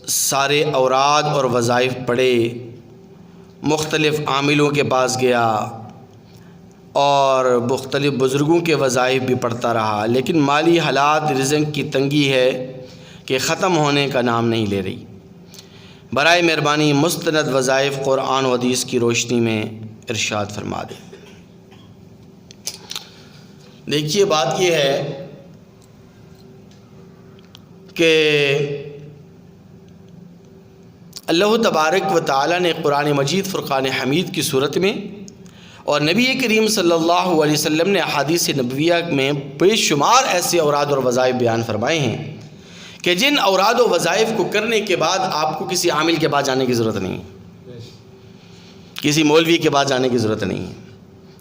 سارے اوراد اور وظائف پڑھے، مختلف عاملوں کے پاس گیا اور مختلف بزرگوں کے وظائف بھی پڑھتا رہا، لیکن مالی حالات، رزق کی تنگی ہے کہ ختم ہونے کا نام نہیں لے رہی۔ برائے مہربانی مستند وظائف قرآن و حدیث کی روشنی میں ارشاد فرما دیں۔ دیکھیے بات یہ ہے کہ اللہ تبارک و تعالیٰ نے قرآن مجید فرقان حمید کی صورت میں اور نبی کریم صلی اللہ علیہ وسلم نے احادیث نبویہ میں بے شمار ایسے اوراد اور وظائف بیان فرمائے ہیں کہ جن اوراد و وظائف کو کرنے کے بعد آپ کو کسی عامل کے پاس جانے کی ضرورت نہیں ہے، کسی مولوی کے پاس جانے کی ضرورت نہیں ہے،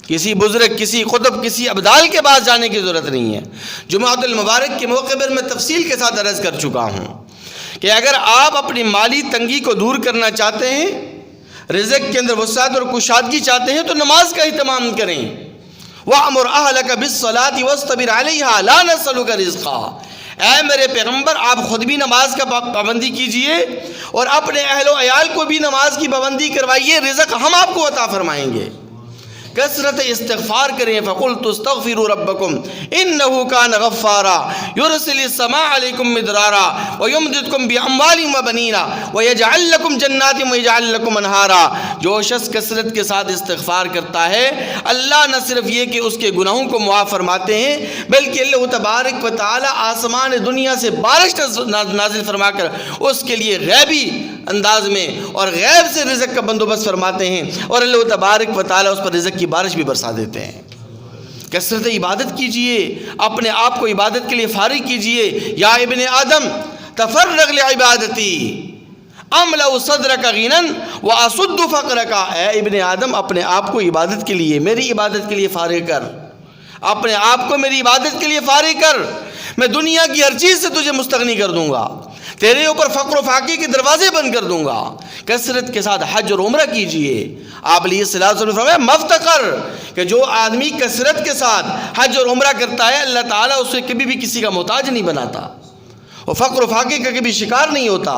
کسی بزرگ، کسی قطب، کسی ابدال کے پاس جانے کی ضرورت نہیں ہے۔ جمعۃ المبارک کے موقع پر میں تفصیل کے ساتھ عرض کر چکا ہوں کہ اگر آپ اپنی مالی تنگی کو دور کرنا چاہتے ہیں، رزق کے اندر وسعت اور کشادگی چاہتے ہیں، تو نماز کا اہتمام کریں۔ وَأْمُرْ أَهْلَكَ بِالصَّلَاةِ وَاصْطَبِرْ عَلَيْهَا لَا نَسْأَلُكَ رِزْقًا۔ اے میرے پیغمبر، آپ خود بھی نماز کا پابندی کیجئے اور اپنے اہل و عیال کو بھی نماز کی پابندی کروائیے، رزق ہم آپ کو عطا فرمائیں گے۔ کثرت استغفار کریں۔ فَقُلْتُ اسْتَغْفِرُوا رَبَّكُمْ إِنَّهُ كَانَ غَفَّارًا يُرْسِلِ السَّمَاءَ عَلَيْكُمْ مِدْرَارًا وَيُمْدِدْكُمْ بِأَمْوَالٍ وَبَنِينَ وَيَجْعَلْ لَكُمْ جَنَّاتٍ وَيَجْعَلْ لَكُمْ أَنْهَارًا۔ جو شخص کثرت کے ساتھ استغفار کرتا ہے، اللہ نہ صرف یہ کہ اس کے گناہوں کو معاف فرماتے ہیں، بلکہ اللہ تبارک و تعالی آسمان دنیا سے بارش نازل فرما کر اس کے لیے غیبی انداز میں اور غیب سے رزق کا بندوبست فرماتے ہیں، اور اللہ تبارک و تعالی اس پر رزق کی بارش بھی برسا دیتے ہیں۔ کثرت عبادت کیجئے، اپنے آپ کو عبادت کے لیے فارغ کیجئے۔ یا ابن آدم تفرغ لعبادتی املأ صدرک غنا واسد فقرک۔ اے ابن آدم، اپنے آپ کو عبادت کے لیے، میری عبادت کے لیے فارغ کر، اپنے آپ کو میری عبادت کے لیے فارغ کر، میں دنیا کی ہر چیز سے تجھے مستغنی کر دوں گا، تیرے اوپر فقر و فاقے کے دروازے بند کر دوں گا۔ کثرت کے ساتھ حج اور عمرہ کیجئے۔ آپ علیہ الصلوۃ والسلام نے فرمایا مفتقر، کہ جو آدمی کثرت کے ساتھ حج اور عمرہ کرتا ہے، اللہ تعالیٰ اسے کبھی بھی کسی کا محتاج نہیں بناتا، وہ فقر و فاقے کا کبھی شکار نہیں ہوتا،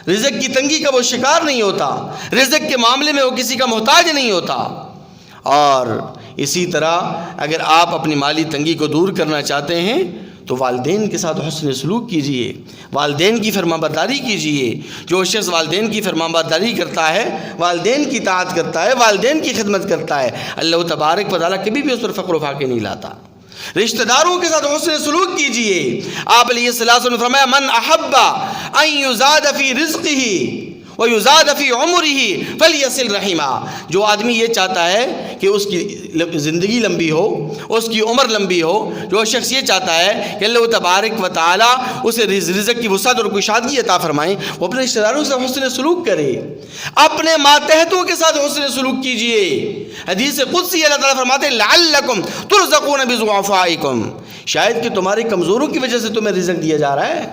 رزق کی تنگی کا وہ شکار نہیں ہوتا، رزق کے معاملے میں وہ کسی کا محتاج نہیں ہوتا۔ اور اسی طرح اگر آپ اپنی مالی تنگی کو دور کرنا چاہتے ہیں تو والدین کے ساتھ حسن سلوک کیجئے، والدین کی فرمانبرداری کیجئے۔ جو شخص والدین کی فرمانبرداری کرتا ہے، والدین کی اطاعت کرتا ہے، والدین کی خدمت کرتا ہے، اللہ تبارک و تعالیٰ کبھی بھی اس پر فقر و فاقے نہیں لاتا۔ رشتہ داروں کے ساتھ حسن سلوک کیجئے۔ آپ علیہ السلام نے فرمایا من احب ان یزاد فی رزقہ وَيُزَادَ فِي عُمُرِهِ فَلْيَصِلْ رَحِمَهُ۔ جو آدمی یہ چاہتا ہے کہ اس کی زندگی لمبی ہو، اس کی عمر لمبی ہو، جو شخص یہ چاہتا ہے کہ اللہ تبارک و تعالیٰ اسے رزق کی وسعت اور کشادگی عطا فرمائیں، وہ اپنے رشتہ داروں سے حسن سلوک کرے، اپنے ماتحتوں کے ساتھ حسن سلوک کیجئے۔ حدیث قدسی اللہ تعالیٰ فرماتے ہیں لَعَلَّكُمْ تُرْزَقُونَ بِضُعَفَائِكُمْ، شاید کہ تمہاری کمزوروں کی وجہ سے تمہیں رزق دیا جا رہا ہے۔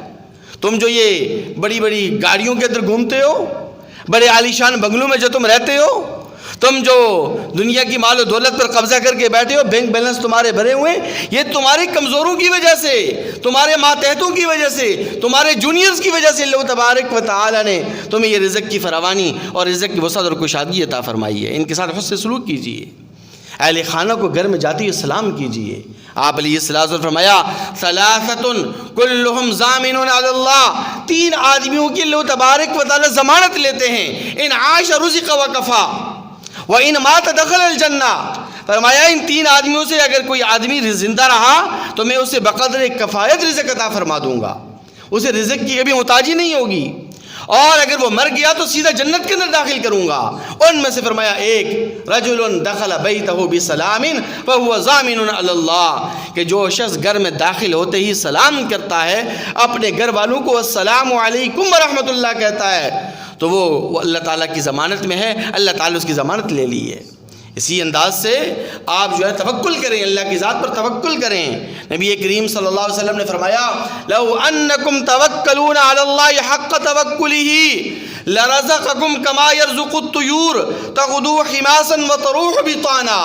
تم جو یہ بڑی بڑی گاڑیوں کے اندر گھومتے ہو، بڑے عالیشان بنگلوں میں جو تم رہتے ہو، تم جو دنیا کی مال و دولت پر قبضہ کر کے بیٹھے ہو، بینک بیلنس تمہارے بھرے ہوئے، یہ تمہاری کمزوروں کی وجہ سے، تمہارے ماتحتوں کی وجہ سے، تمہارے جونیئرز کی وجہ سے اللہ تبارک و تعالی نے تمہیں یہ رزق کی فراوانی اور رزق کی وسعت اور کشادگی عطا فرمائی ہے۔ ان کے ساتھ حسن سلوک کیجیے۔ اہل خانہ کو گھر میں جاتے ہوئے سلام کیجیے۔ آپ علیہ الصلوۃ والسلام فرمایا ثلاثۃ کلہم ضامن علی اللہ، تین آدمیوں کی اللہ تبارک و تعالی ضمانت لیتے ہیں، ان عاش رزق وکفا وان مات دخل الجنہ۔ فرمایا ان تین آدمیوں سے اگر کوئی آدمی زندہ رہا تو میں اسے بقدر کفایت رزق عطا فرما دوں گا، اسے رزق کی کبھی محتاجی نہیں ہوگی، اور اگر وہ مر گیا تو سیدھا جنت کے اندر داخل کروں گا۔ ان میں سے فرمایا ایک رجل دخل بیتہ بسلام فہو ضامن علی اللہ، کہ جو شخص گھر میں داخل ہوتے ہی سلام کرتا ہے، اپنے گھر والوں کو السلام علیکم ورحمۃ اللہ کہتا ہے، تو وہ اللہ تعالیٰ کی ضمانت میں ہے، اللہ تعالیٰ اس کی ضمانت لے لی ہے۔ اسی انداز سے آپ جو ہے توکل کریں، اللہ کی ذات پر توکل کریں۔ نبی کریم صلی اللہ علیہ وسلم نے فرمایا لو انکم توکلون علی اللہ حق توکلہ لرزقکم کما یرزق الطیور تغدو حماسا وتروح بطانا۔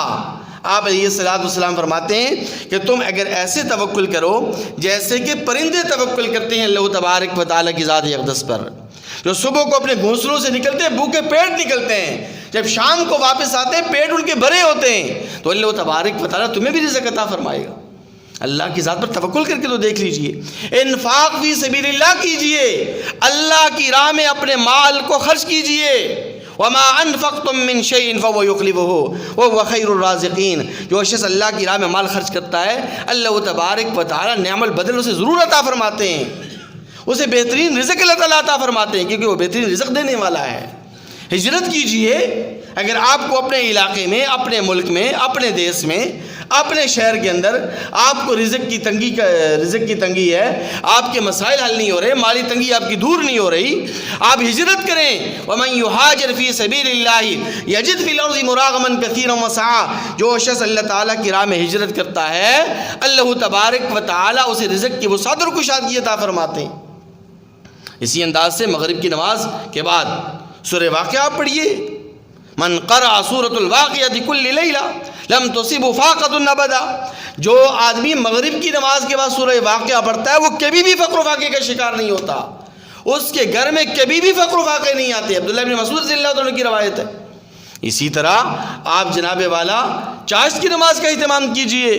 آپ علیہ السلام فرماتے ہیں کہ تم اگر ایسے توکل کرو جیسے کہ پرندے توکل کرتے ہیں اللہ تبارک و تعالیٰ کی ذات اقدس پر، جو صبح کو اپنے گھونسلوں سے نکلتے ہیں بھوکے پیٹ نکلتے ہیں، جب شام کو واپس آتے ہیں پیٹ ان کے بھرے ہوتے ہیں، تو اللہ تبارک و تعالیٰ تمہیں بھی رزق عطا فرمائے گا۔ اللہ کی ذات پر توکل کر کے تو دیکھ لیجئے، انفاق فی سبیل اللہ کیجئے، اللہ کی راہ میں اپنے مال کو خرچ کیجئے۔ وما انفقتم من شیء فهو يخلفه وهو خیر الرازقین، جو شخص اللہ کی راہ میں مال خرچ کرتا ہے اللہ تبارک و تعالیٰ نعم البدل اسے ضرور عطا فرماتے ہیں، اسے بہترین رزق اللہ تعالیٰ عطا فرماتے ہیں، کیونکہ وہ بہترین رزق دینے والا ہے۔ ہجرت کیجئے، اگر آپ کو اپنے علاقے میں، اپنے ملک میں، اپنے دیس میں، اپنے شہر کے اندر آپ کو رزق کی تنگی ہے، آپ کے مسائل حل نہیں ہو رہے، مالی تنگی آپ کی دور نہیں ہو رہی، آپ ہجرت کریں۔ وَمَن يُهَاجِرْ فِي سَبِيلِ اللَّهِ يَجِدْ فِي الْأَرْضِ مُرَاغَمًا كَثِيرًا وَسَعًا، جو شخص اللہ تعالیٰ کی راہ میں ہجرت کرتا ہے اللہ تبارک و تعالیٰ اسے رزق کی وسعت اور کشادگی عطا فرماتے ہیں۔ اسی انداز سے مغرب کی نماز کے بعد سورہ واقعہ آپ پڑھیے، من قرأ سورۃ الواقعہ کل لیلہ لم تصب فاقۃ ابدا، جو آدمی مغرب کی نماز کے بعد سورہ واقعہ پڑھتا ہے وہ کبھی بھی فقر و فاقے کا شکار نہیں ہوتا، اس کے گھر میں کبھی بھی فقر و فاقے نہیں آتے۔ عبداللہ بن مسعود رضی اللہ عنہ کی روایت ہے۔ اسی طرح آپ جناب والا چاشت کی نماز کا اہتمام کیجئے،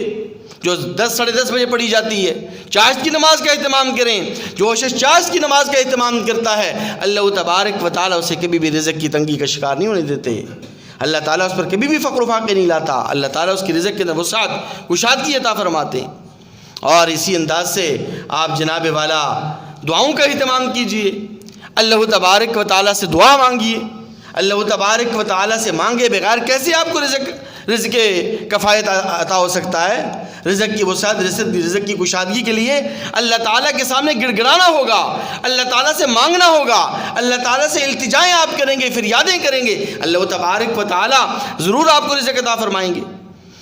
جو 10 ساڑھے 10 بجے پڑھی جاتی ہے، چاشت کی نماز کا اہتمام کریں۔ جو شخص چاشت کی نماز کا اہتمام کرتا ہے اللہ تبارک و تعالیٰ اسے کبھی بھی رزق کی تنگی کا شکار نہیں ہونے دیتے، اللہ تعالیٰ اس پر کبھی بھی فقر و فاقے نہیں لاتا، اللہ تعالیٰ اس کی رزق کے اندر وسعت کشادگی عطا فرماتے ہیں۔ اور اسی انداز سے آپ جناب والا دعاؤں کا اہتمام کیجئے، اللہ تبارک و تعالیٰ سے دعا مانگیے، اللہ تبارک و تعالیٰ سے مانگے بغیر کیسے آپ کو رزق کفایت عطا ہو سکتا ہے؟ رزق کی وسعت، رزق کی کشادگی کے لیے اللہ تعالیٰ کے سامنے گڑ گڑانا ہوگا، اللہ تعالیٰ سے مانگنا ہوگا، اللہ تعالیٰ سے التجائیں آپ کریں گے، فریادیں کریں گے، اللہ تبارک و تعالیٰ ضرور آپ کو رزق عطا فرمائیں گے۔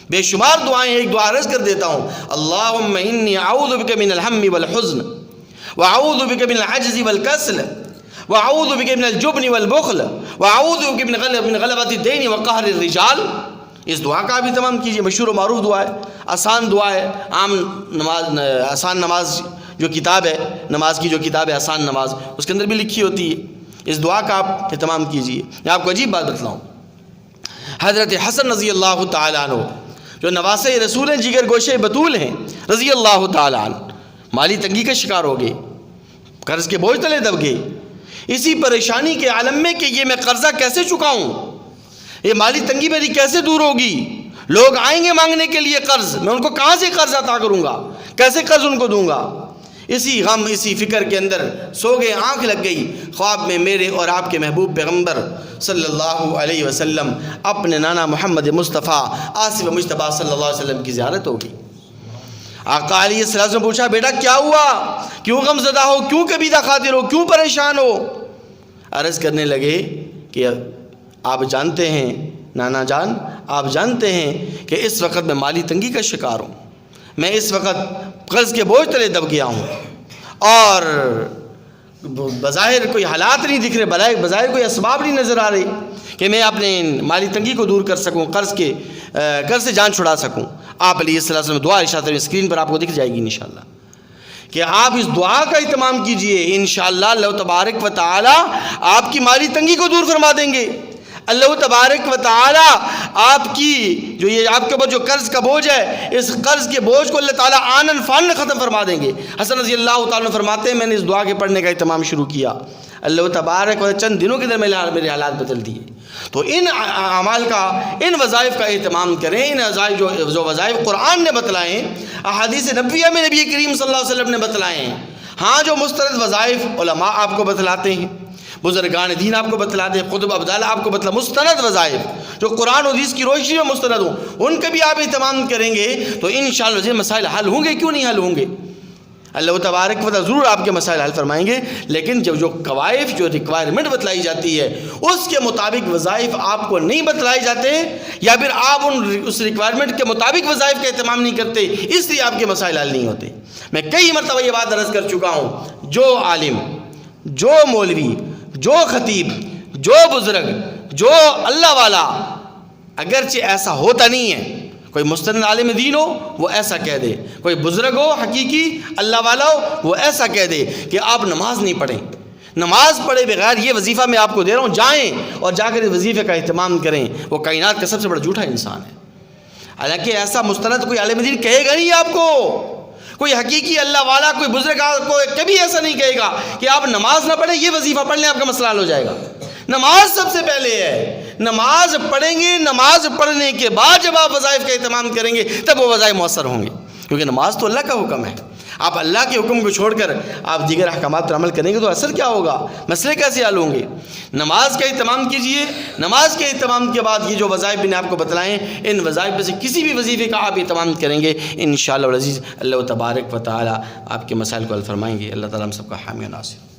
بے شمار دعائیں، ایک دعا عرض کر دیتا ہوں، اللہم انی اعوذ بک من الہم والحزن واعوذ بک من العجز والکسل واعوذ بک من الجبن والبخل واعوذ بک من غلبۃ الدین وقہر الرجال۔ اس دعا کا بھی اہتمام کیجئے، مشہور و معروف دعا ہے، آسان دعا ہے، عام نماز، آسان نماز جو کتاب ہے، نماز کی جو کتاب ہے آسان نماز، اس کے اندر بھی لکھی ہوتی ہے۔ اس دعا کا آپ اہتمام کیجئے۔ میں آپ کو عجیب بات بتلاؤں، حضرت حسن رضی اللہ تعالیٰ عنہ جو نواسے رسول ہیں، جگر گوشے بطول ہیں، رضی اللہ تعالیٰ عنہ مالی تنگی کا شکار ہو گئے، قرض کے بوجھ تلے دب گئے، اسی پریشانی کے عالم میں کہ یہ میں قرضہ کیسے چکاؤں، یہ مالی تنگی میری کیسے دور ہوگی، لوگ آئیں گے مانگنے کے لیے قرض، میں ان کو کہاں سے قرض عطا کروں گا، کیسے قرض ان کو دوں گا۔ اسی غم، اسی فکر کے اندر سو گئے، آنکھ لگ گئی، خواب میں میرے اور آپ کے محبوب پیغمبر صلی اللہ علیہ وسلم اپنے نانا محمد مصطفیٰ آصف مجتبیٰ صلی اللہ علیہ وسلم کی زیارت ہو گئی۔ آقا علیہ السلام نے پوچھا، بیٹا کیا ہوا، کیوں غم زدہ ہو، کیوں کبیدہ خاطر ہو، کیوں پریشان ہو؟ عرض کرنے لگے کہ آپ جانتے ہیں نانا جان، آپ جانتے ہیں کہ اس وقت میں مالی تنگی کا شکار ہوں، میں اس وقت قرض کے بوجھ تلے دب گیا ہوں، اور بظاہر کوئی حالات نہیں دکھ رہے، بظاہر کوئی اسباب نہیں نظر آ رہے کہ میں اپنے مالی تنگی کو دور کر سکوں، قرض سے جان چھڑا سکوں۔ آپ علیہ السلام دعا ارشاد فرمائیں، اسکرین پر آپ کو دکھ جائے گی انشاءاللہ، کہ آپ اس دعا کا اہتمام کیجئے، انشاءاللہ اللہ تبارک و تعالی آپ کی مالی تنگی کو دور فرما دیں گے۔ اللہ تبارک و تعالی آپ کی جو یہ آپ کے اوپر جو قرض کا بوجھ ہے، اس قرض کے بوجھ کو اللہ تعالیٰ آنن فانن ختم فرما دیں گے۔ حسن رضی اللہ تعالیٰ فرماتے ہیں، میں نے اس دعا کے پڑھنے کا اہتمام شروع کیا، اللہ تبارک و تعالیٰ چند دنوں کے اندر میرے حالات بدل دیے۔ تو ان اعمال کا، ان وظائف کا اہتمام کریں، ان جو وظائف قرآن نے بتلائے ہیں، احادیث نبویہ میں نبی کریم صلی اللہ علیہ وسلم نے بتلائے ہیں۔ ہاں جو مستند وظائف علماء آپ کو بتلاتے ہیں، بزرگان دین آپ کو بتلاتے ہیں، قطب ابدال آپ کو مستند وظائف جو قرآن و حدیث کی روشنی میں مستند ہوں، ان کا بھی آپ اہتمام کریں گے تو انشاءاللہ یہ مسائل حل ہوں گے، کیوں نہیں حل ہوں گے؟ اللہ تبارک و تعالیٰ ضرور آپ کے مسائل حل فرمائیں گے، لیکن جب جو قوائف، جو ریکوائرمنٹ بتلائی جاتی ہے اس کے مطابق وظائف آپ کو نہیں بتلائے جاتے، یا پھر آپ اس ریکوائرمنٹ کے مطابق وظائف کا اہتمام نہیں کرتے، اس لیے آپ کے مسائل حل نہیں ہوتے۔ میں کئی مرتبہ یہ بات عرض کر چکا ہوں، جو عالم، جو مولوی، جو خطیب، جو بزرگ، جو اللہ والا، اگرچہ ایسا ہوتا نہیں ہے، کوئی مستند عالم دین ہو وہ ایسا کہہ دے، کوئی بزرگ ہو حقیقی اللہ والا ہو وہ ایسا کہہ دے کہ آپ نماز نہیں پڑھیں، نماز پڑھے بغیر یہ وظیفہ میں آپ کو دے رہا ہوں، جائیں اور جا کر اس وظیفے کا اہتمام کریں، وہ کائنات کا سب سے بڑا جھوٹا انسان ہے۔ حالانکہ ایسا مستند کوئی عالم دین کہے گا نہیں آپ کو، کوئی حقیقی اللہ والا، کوئی بزرگ کو کبھی ایسا نہیں کہے گا کہ آپ نماز نہ پڑھیں، یہ وظیفہ پڑھ لیں آپ کا مسئلہ حل ہو جائے گا۔ نماز سب سے پہلے ہے، نماز پڑھیں گے، نماز پڑھنے کے بعد جب آپ وظائف کا اہتمام کریں گے تب وہ وظائف مؤثر ہوں گے، کیونکہ نماز تو اللہ کا حکم ہے۔ آپ اللہ کے حکم کو چھوڑ کر آپ دیگر احکامات پر عمل کریں گے تو اثر کیا ہوگا، مسئلے کیسے حل ہوں گے؟ نماز کا اہتمام کیجئے، نماز کے اہتمام کے بعد یہ جو وظائف میں نے آپ کو بتلائیں، ان وظائف میں سے کسی بھی وظیفے کا آپ اہتمام کریں گے انشاءاللہ العزیز اللہ تبارک و تعالی آپ کے مسائل کو حل فرمائیں گے۔ اللہ تعالیٰ ہم سب کا حامی و ناصر۔